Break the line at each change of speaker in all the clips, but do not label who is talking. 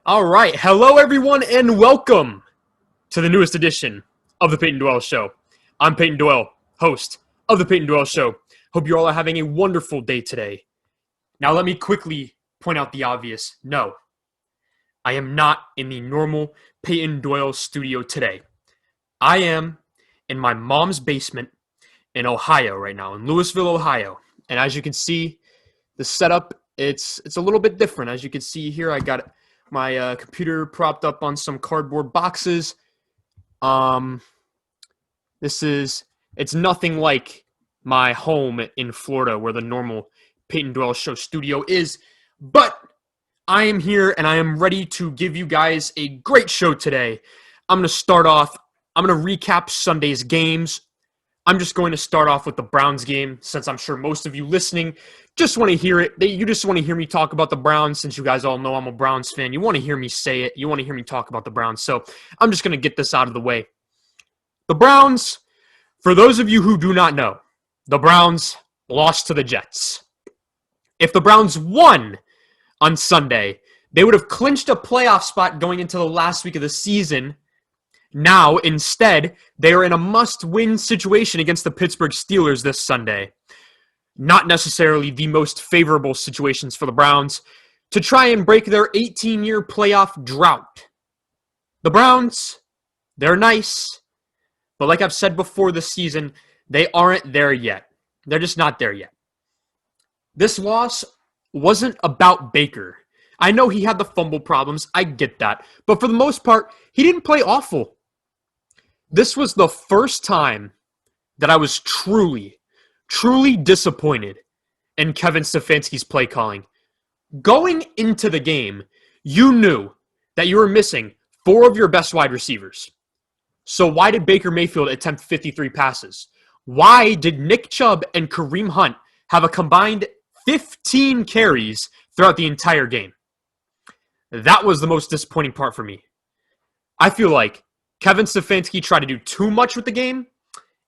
All right. Hello, everyone, and welcome to the newest edition of the Peyton Doyle Show. I'm Peyton Doyle, host of the Peyton Doyle Show. Hope you all are having a wonderful day today. Now, let me quickly point out the obvious. No, I am not in the normal Peyton Doyle studio today. I am in my mom's basement in Ohio right now, in Louisville, Ohio. And as you can see, the setup, it's a little bit different. As you can see here, I got my computer propped up on some cardboard boxes. It's nothing like my home in Florida where the normal Peyton Doyle Show studio is. But I am here and I am ready to give you guys a great show today. I'm going to recap Sunday's games. I'm just going to start off with the Browns game since I'm sure most of you listening just want to hear it. You just want to hear me talk about the Browns since you guys all know I'm a Browns fan. You want to hear me say it. You want to hear me talk about the Browns. So I'm just going to get this out of the way. The Browns, for those of you who do not know, the Browns lost to the Jets. If the Browns won on Sunday, they would have clinched a playoff spot going into the last week of the season. Now, instead, they are in a must-win situation against the Pittsburgh Steelers this Sunday. Not necessarily the most favorable situations for the Browns to try and break their 18-year playoff drought. The Browns, they're nice, but like I've said before this season, they aren't there yet. They're just not there yet. This loss wasn't about Baker. I know he had the fumble problems. I get that. But for the most part, he didn't play awful. This was the first time that I was truly disappointed in Kevin Stefanski's play calling. Going into the game, you knew that you were missing 4 of your best wide receivers. So why did Baker Mayfield attempt 53 passes? Why did Nick Chubb and Kareem Hunt have a combined 15 carries throughout the entire game? That was the most disappointing part for me. I feel like Kevin Stefanski tried to do too much with the game,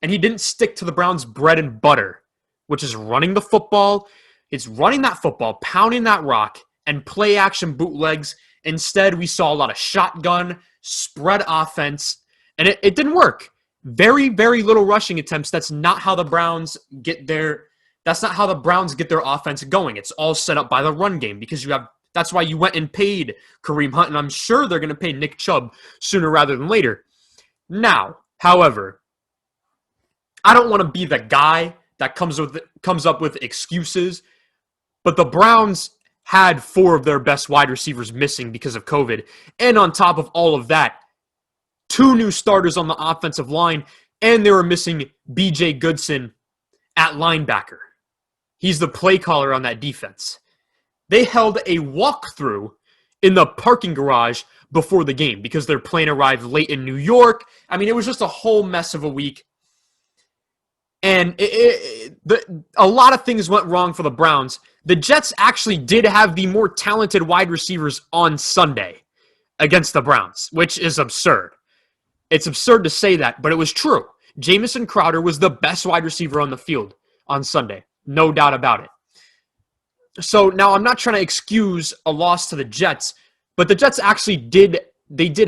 and he didn't stick to the Browns' bread and butter, which is running the football. It's running that football, pounding that rock, and play-action bootlegs. Instead, we saw a lot of shotgun, spread offense, and it didn't work. Very, very little rushing attempts. That's not how the Browns get their offense going. It's all set up by the run game because that's why you went and paid Kareem Hunt, and I'm sure they're going to pay Nick Chubb sooner rather than later. Now, however, I don't want to be the guy that comes up with excuses, but the Browns had 4 of their best wide receivers missing because of COVID. And on top of all of that, 2 new starters on the offensive line, and they were missing B.J. Goodson at linebacker. He's the play caller on that defense. They held a walkthrough in the parking garage before the game because their plane arrived late in New York. I mean, it was just a whole mess of a week. And a lot of things went wrong for the Browns. The Jets actually did have the more talented wide receivers on Sunday against the Browns, which is absurd. It's absurd to say that, but it was true. Jamison Crowder was the best wide receiver on the field on Sunday. No doubt about it. So now I'm not trying to excuse a loss to the Jets, but the Jets actually did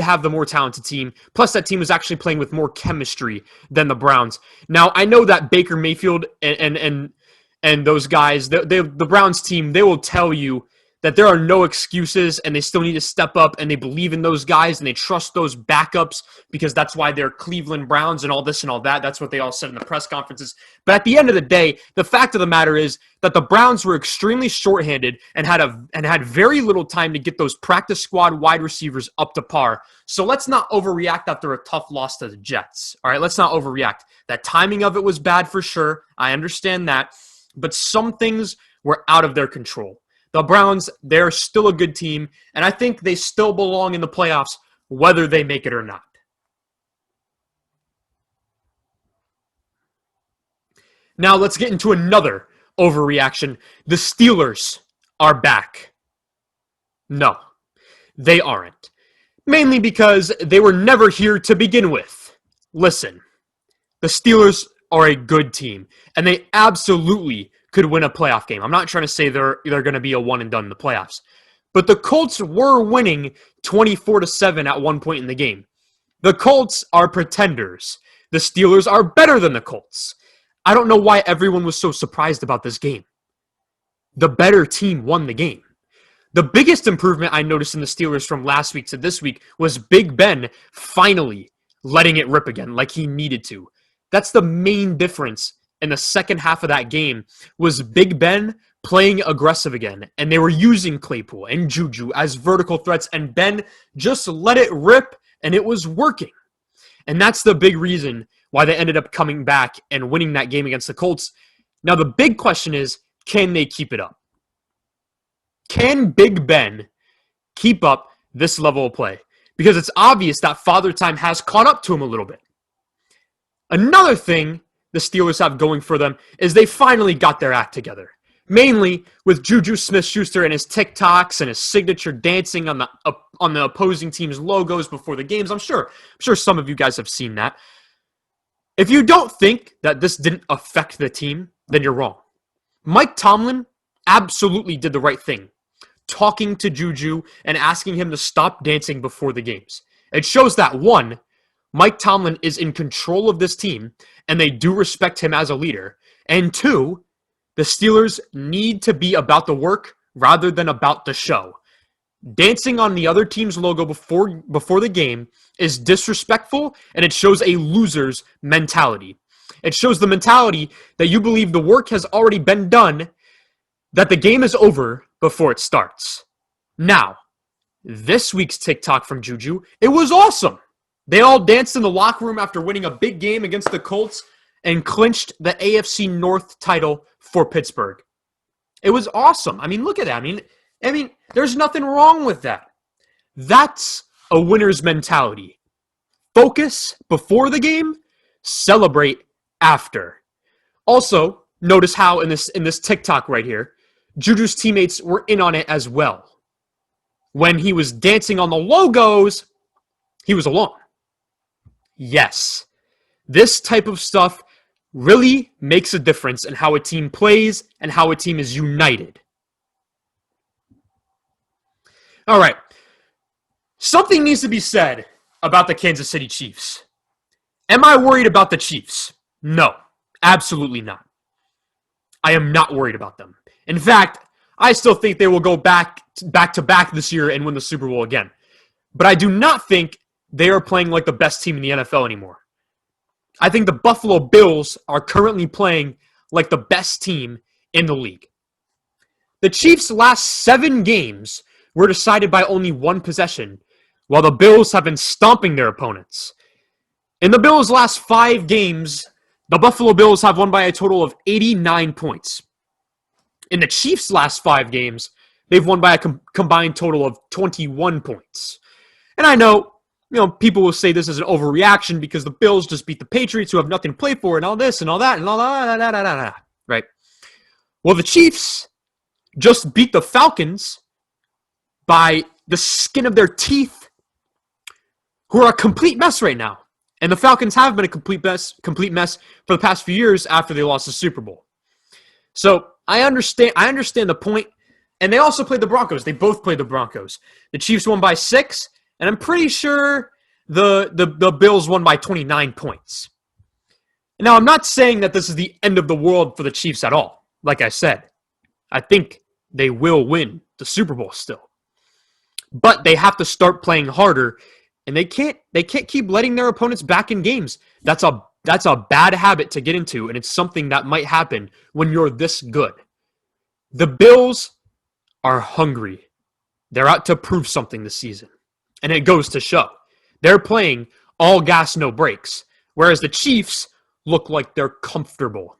have the more talented team. Plus, that team was actually playing with more chemistry than the Browns. Now, I know that Baker Mayfield and those guys, the Browns team, they will tell you that there are no excuses and they still need to step up and they believe in those guys and they trust those backups because that's why they're Cleveland Browns and all this and all that. That's what they all said in the press conferences. But at the end of the day, the fact of the matter is that the Browns were extremely shorthanded and had very little time to get those practice squad wide receivers up to par. So let's not overreact after a tough loss to the Jets. All right, let's not overreact. That timing of it was bad for sure. I understand that. But some things were out of their control. The Browns, they're still a good team, and I think they still belong in the playoffs, whether they make it or not. Now, let's get into another overreaction. The Steelers are back. No, they aren't. Mainly because they were never here to begin with. Listen, the Steelers are a good team, and they absolutely could win a playoff game. I'm not trying to say they're going to be a one and done in the playoffs, but the Colts were winning 24-7 at one point in the game. The Colts are pretenders. The Steelers are better than the Colts. I don't know why everyone was so surprised about this game. The better team won the game. The biggest improvement I noticed in the Steelers from last week to this week was Big Ben finally letting it rip again like he needed to. That's the main difference in the second half of that game was Big Ben playing aggressive again. And they were using Claypool and Juju as vertical threats, and Ben just let it rip, and it was working. And that's the big reason why they ended up coming back and winning that game against the Colts. Now, the big question is, can they keep it up? Can Big Ben keep up this level of play? Because it's obvious that Father Time has caught up to him a little bit. Another thing the Steelers have going for them is they finally got their act together. Mainly with Juju Smith-Schuster and his TikToks and his signature dancing on the opposing team's logos before the games. I'm sure some of you guys have seen that. If you don't think that this didn't affect the team, then you're wrong. Mike Tomlin absolutely did the right thing, talking to Juju and asking him to stop dancing before the games. It shows that, one, Mike Tomlin is in control of this team, and they do respect him as a leader. And two, the Steelers need to be about the work rather than about the show. Dancing on the other team's logo before the game is disrespectful, and it shows a loser's mentality. It shows the mentality that you believe the work has already been done, that the game is over before it starts. Now, this week's TikTok from Juju, it was awesome. They all danced in the locker room after winning a big game against the Colts and clinched the AFC North title for Pittsburgh. It was awesome. I mean, look at that. I mean, there's nothing wrong with that. That's a winner's mentality. Focus before the game, celebrate after. Also, notice how in this TikTok right here, Juju's teammates were in on it as well. When he was dancing on the logos, he was alone. Yes, this type of stuff really makes a difference in how a team plays and how a team is united. All right, something needs to be said about the Kansas City Chiefs. Am I worried about the Chiefs? No, absolutely not. I am not worried about them. In fact, I still think they will go back to back this year and win the Super Bowl again. But I do not think they are playing like the best team in the NFL anymore. I think the Buffalo Bills are currently playing like the best team in the league. The Chiefs' last 7 games were decided by only one possession, while the Bills have been stomping their opponents. In the Bills' last 5 games, the Buffalo Bills have won by a total of 89 points. In the Chiefs' last 5 games, they've won by a combined total of 21 points. And I know, people will say this is an overreaction because the Bills just beat the Patriots who have nothing to play for and all this and all that and all that, right? Well, the Chiefs just beat the Falcons by the skin of their teeth, who are a complete mess right now. And the Falcons have been a complete mess for the past few years after they lost the Super Bowl. So I understand the point. And they also played the Broncos. They both played the Broncos. The Chiefs won by 6, and I'm pretty sure the Bills won by 29 points. Now, I'm not saying that this is the end of the world for the Chiefs at all. Like I said, I think they will win the Super Bowl still. But they have to start playing harder, and they can't keep letting their opponents back in games. That's a bad habit to get into, and it's something that might happen when you're this good. The Bills are hungry. They're out to prove something this season. And it goes to show. They're playing all gas, no brakes. Whereas the Chiefs look like they're comfortable.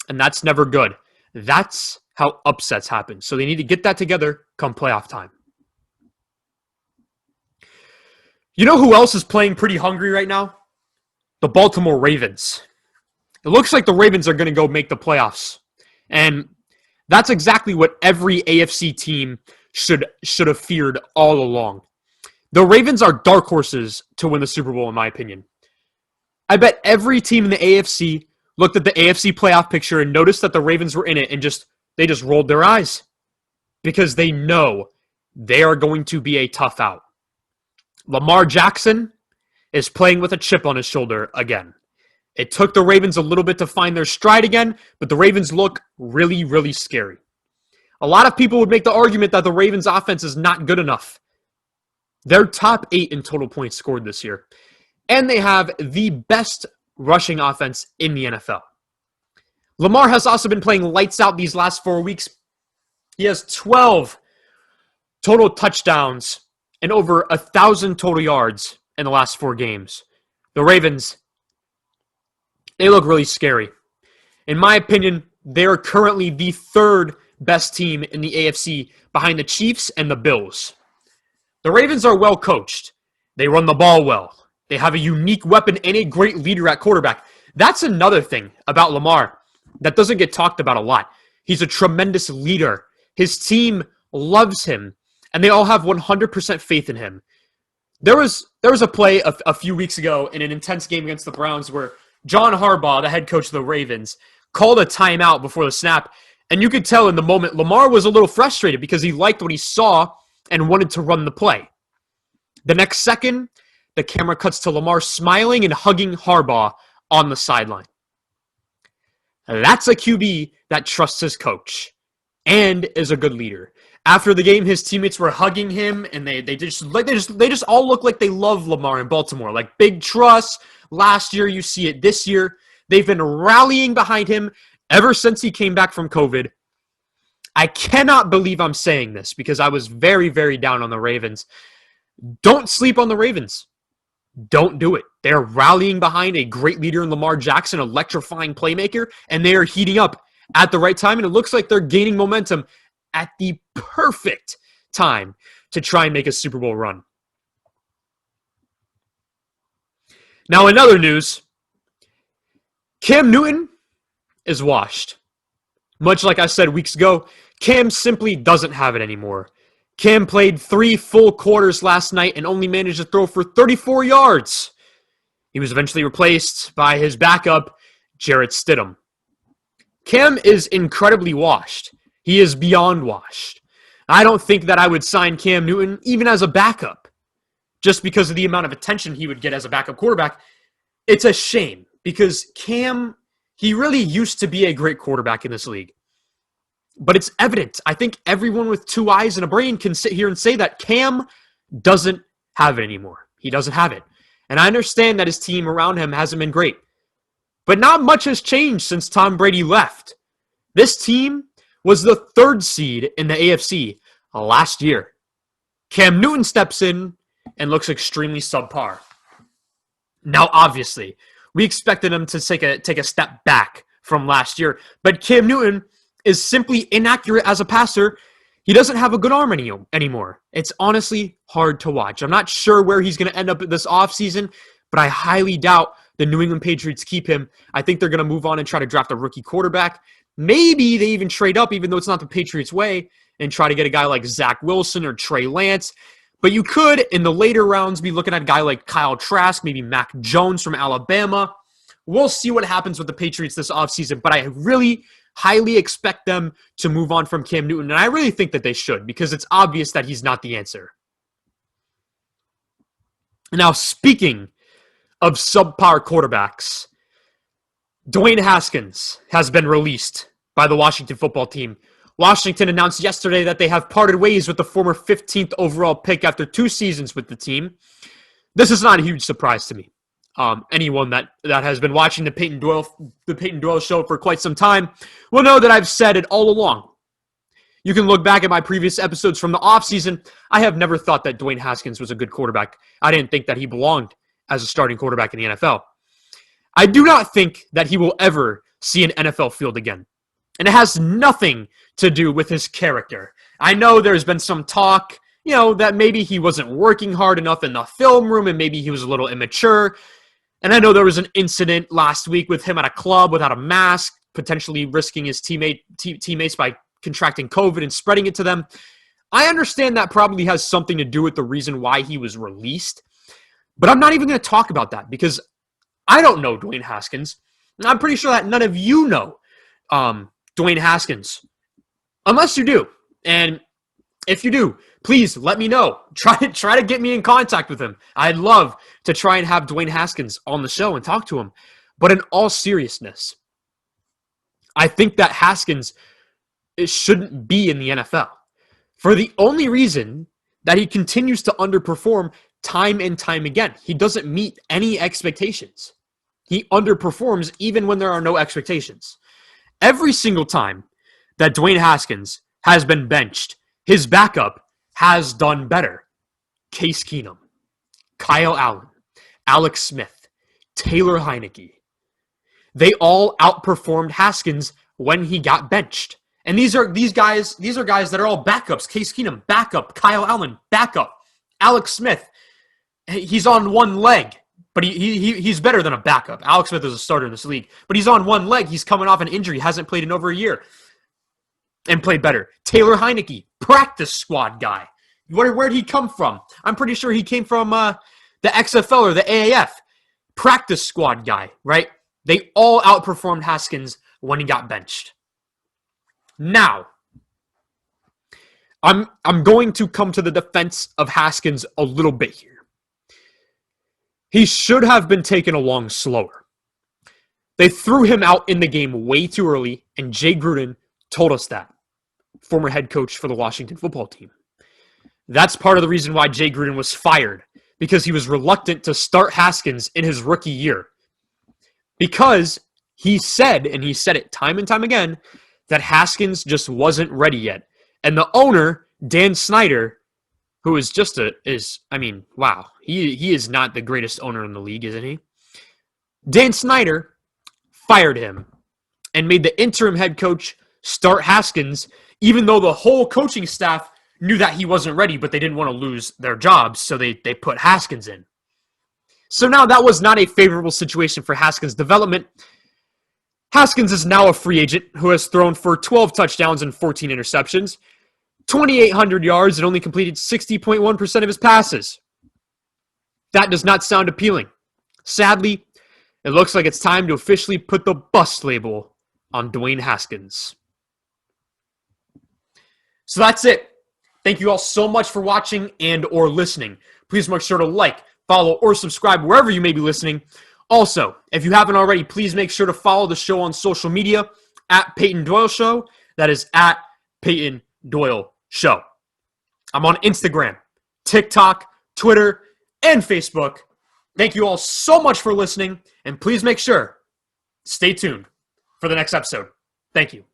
And that's never good. That's how upsets happen. So they need to get that together come playoff time. You know who else is playing pretty hungry right now? The Baltimore Ravens. It looks like the Ravens are going to go make the playoffs. And that's exactly what every AFC team should have feared all along. The Ravens are dark horses to win the Super Bowl, in my opinion. I bet every team in the AFC looked at the AFC playoff picture and noticed that the Ravens were in it and they just rolled their eyes. Because they know they are going to be a tough out. Lamar Jackson is playing with a chip on his shoulder again. It took the Ravens a little bit to find their stride again, but the Ravens look really, really scary. A lot of people would make the argument that the Ravens offense is not good enough. They're top 8 in total points scored this year. And they have the best rushing offense in the NFL. Lamar has also been playing lights out these last 4 weeks. He has 12 total touchdowns and over 1,000 total yards in the last 4 games. The Ravens, they look really scary. In my opinion, they are currently the 3rd best team in the AFC behind the Chiefs and the Bills. The Ravens are well coached. They run the ball well. They have a unique weapon and a great leader at quarterback. That's another thing about Lamar that doesn't get talked about a lot. He's a tremendous leader. His team loves him, and they all have 100% faith in him. There was a play a few weeks ago in an intense game against the Browns where John Harbaugh, the head coach of the Ravens, called a timeout before the snap, and you could tell in the moment Lamar was a little frustrated because he liked what he saw and wanted to run the play. The next second, the camera cuts to Lamar smiling and hugging Harbaugh on the sideline. That's a QB that trusts his coach and is a good leader. After the game, his teammates were hugging him, and they just all look like they love Lamar in Baltimore. Like big trust. Last year, you see it this year. They've been rallying behind him ever since he came back from COVID. I cannot believe I'm saying this because I was very, very down on the Ravens. Don't sleep on the Ravens. Don't do it. They're rallying behind a great leader in Lamar Jackson, electrifying playmaker, and they are heating up at the right time, and it looks like they're gaining momentum at the perfect time to try and make a Super Bowl run. Now, in other news, Cam Newton is washed. Much like I said weeks ago, Cam simply doesn't have it anymore. Cam played 3 full quarters last night and only managed to throw for 34 yards. He was eventually replaced by his backup, Jarrett Stidham. Cam is incredibly washed. He is beyond washed. I don't think that I would sign Cam Newton even as a backup, just because of the amount of attention he would get as a backup quarterback. It's a shame because Cam, he really used to be a great quarterback in this league. But it's evident. I think everyone with 2 eyes and a brain can sit here and say that Cam doesn't have it anymore. He doesn't have it. And I understand that his team around him hasn't been great. But not much has changed since Tom Brady left. This team was the 3rd seed in the AFC last year. Cam Newton steps in and looks extremely subpar. Now, obviously, we expected him to take a step back from last year. But Cam Newton is simply inaccurate as a passer. He doesn't have a good arm anymore. It's honestly hard to watch. I'm not sure where he's going to end up this offseason, but I highly doubt the New England Patriots keep him. I think they're going to move on and try to draft a rookie quarterback. Maybe they even trade up, even though it's not the Patriots' way, and try to get a guy like Zach Wilson or Trey Lance. But you could, in the later rounds, be looking at a guy like Kyle Trask, maybe Mac Jones from Alabama. We'll see what happens with the Patriots this offseason, but I really highly expect them to move on from Cam Newton, and I really think that they should because it's obvious that he's not the answer. Now, speaking of subpar quarterbacks, Dwayne Haskins has been released by the Washington football team. Washington announced yesterday that they have parted ways with the former 15th overall pick after 2 seasons with the team. This is not a huge surprise to me. Anyone that has been watching the Peyton Doyle show for quite some time will know that I've said it all along. You can look back at my previous episodes from the offseason. I have never thought that Dwayne Haskins was a good quarterback. I didn't think that he belonged as a starting quarterback in the NFL. I do not think that he will ever see an NFL field again. And it has nothing to do with his character. I know there's been some talk, that maybe he wasn't working hard enough in the film room and maybe he was a little immature. And I know there was an incident last week with him at a club without a mask, potentially risking his teammates by contracting COVID and spreading it to them. I understand that probably has something to do with the reason why he was released. But I'm not even going to talk about that because I don't know Dwayne Haskins. And I'm pretty sure that none of you know Dwayne Haskins. Unless you do. And if you do, please let me know. Try to get me in contact with him. I'd love to try and have Dwayne Haskins on the show and talk to him. But in all seriousness, I think that Haskins shouldn't be in the NFL for the only reason that he continues to underperform time and time again. He doesn't meet any expectations. He underperforms even when there are no expectations. Every single time that Dwayne Haskins has been benched, his backup has done better. Case Keenum, Kyle Allen, Alex Smith, Taylor Heineke. They all outperformed Haskins when he got benched. And these are guys that are all backups. Case Keenum, backup. Kyle Allen, backup. Alex Smith, he's on one leg, but he's better than a backup. Alex Smith is a starter in this league, but he's on one leg. He's coming off an injury, hasn't played in over a year, and played better. Taylor Heineke, practice squad guy. Where'd he come from? I'm pretty sure he came from the XFL or the AAF. Practice squad guy, right? They all outperformed Haskins when he got benched. Now, I'm going to come to the defense of Haskins a little bit here. He should have been taken along slower. They threw him out in the game way too early, and Jay Gruden told us that, former head coach for the Washington football team. That's part of the reason why Jay Gruden was fired, because he was reluctant to start Haskins in his rookie year. Because he said, and he said it time and time again, that Haskins just wasn't ready yet. And the owner, Dan Snyder, who is just wow. He is not the greatest owner in the league, isn't he? Dan Snyder fired him and made the interim head coach start Haskins, even though the whole coaching staff knew that he wasn't ready, but they didn't want to lose their jobs, so they put Haskins in. So now that was not a favorable situation for Haskins' development. Haskins is now a free agent who has thrown for 12 touchdowns and 14 interceptions, 2,800 yards, and only completed 60.1% of his passes. That does not sound appealing. Sadly, it looks like it's time to officially put the bust label on Dwayne Haskins. So that's it. Thank you all so much for watching and or listening. Please make sure to like, follow, or subscribe wherever you may be listening. Also, if you haven't already, please make sure to follow the show on social media at Peyton Doyle Show. That is at Peyton Doyle Show. I'm on Instagram, TikTok, Twitter, and Facebook. Thank you all so much for listening, and please make sure, stay tuned for the next episode. Thank you.